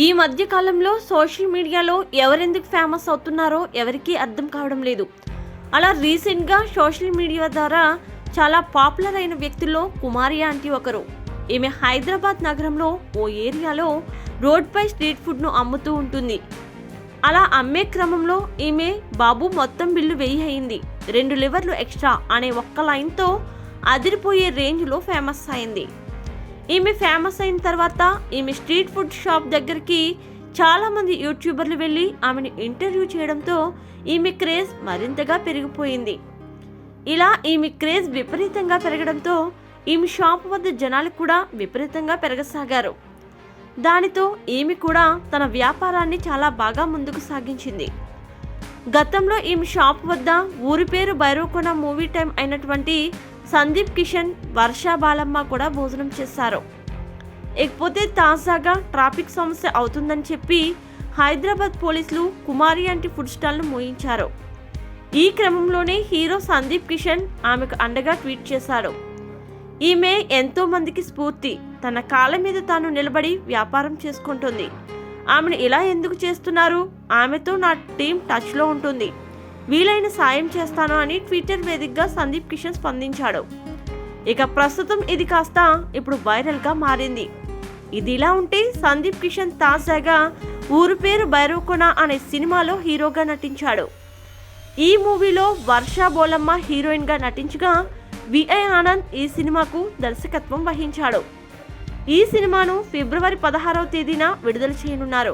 ఈ మధ్య కాలంలో సోషల్ మీడియాలో ఎవరెందుకు ఫేమస్ అవుతున్నారో ఎవరికీ అర్థం కావడం లేదు. అలా రీసెంట్గా సోషల్ మీడియా ద్వారా చాలా పాపులర్ అయిన వ్యక్తుల్లో కుమారి ఆంటీ ఒకరు. ఈమె హైదరాబాద్ నగరంలో ఓ ఏరియాలో రోడ్పై స్ట్రీట్ ఫుడ్ను అమ్ముతూ ఉంటుంది. అలా అమ్మే క్రమంలో ఈమె బాబు మొత్తం బిల్లు 1000 అయింది, 2 లివర్లు ఎక్స్ట్రా అనే ఒక్క లైన్తో అదిరిపోయే రేంజ్లో ఫేమస్ అయింది. ఈమె ఫేమస్ అయిన తర్వాత ఈమె స్ట్రీట్ ఫుడ్ షాప్ దగ్గరికి చాలామంది యూట్యూబర్లు వెళ్ళి ఆమెను ఇంటర్వ్యూ చేయడంతో ఈమె క్రేజ్ మరింతగా పెరిగిపోయింది. ఇలా ఈమె క్రేజ్ విపరీతంగా పెరగడంతో ఈమె షాప్ వద్ద జనాలు కూడా విపరీతంగా పెరగసాగారు. దానితో ఈమె కూడా తన వ్యాపారాన్ని చాలా బాగా ముందుకు సాగించింది. గతంలో ఈమె షాప్ వద్ద ఊరి పేరు భైరవకొండ మూవీ టైం అయినటువంటి సందీప్ కిషన్, వర్ష బాలమ్మ కూడా భోజనం చేశారు. ఇకపోతే తాజాగా ట్రాఫిక్ సమస్య అవుతుందని చెప్పి హైదరాబాద్ పోలీసులు కుమారి ఆంటీ ఫుడ్ స్టాల్ను మూయించారు. ఈ క్రమంలోనే హీరో సందీప్ కిషన్ ఆమెకు అండగా ట్వీట్ చేశాడు. ఈమె ఎంతో మందికి స్ఫూర్తి, తన కాళ్ళ మీద తాను నిలబడి వ్యాపారం చేసుకుంటుంది. ఆమెను ఇలా ఎందుకు చేస్తున్నారు, ఆమెతో నా టీం టచ్లో ఉంటుంది, వీలైన సాయం చేస్తాను అని ట్విట్టర్ వేదికగా సందీప్ కిషన్ స్పందించాడు. ఇక ప్రస్తుతం ఇది కాస్త ఇప్పుడు వైరల్గా మారింది. ఇది ఇలా ఉంటే సందీప్ కిషన్ తాజాగా ఊరు పేరు భైరవకొండ అనే సినిమాలో హీరోగా నటించాడు. ఈ మూవీలో వర్ష బోలమ్మ హీరోయిన్గా నటించగా విఐ ఆనంద్ ఈ సినిమాకు దర్శకత్వం వహించాడు. ఈ సినిమాను ఫిబ్రవరి 16వ తేదీన విడుదల చేయనున్నారు.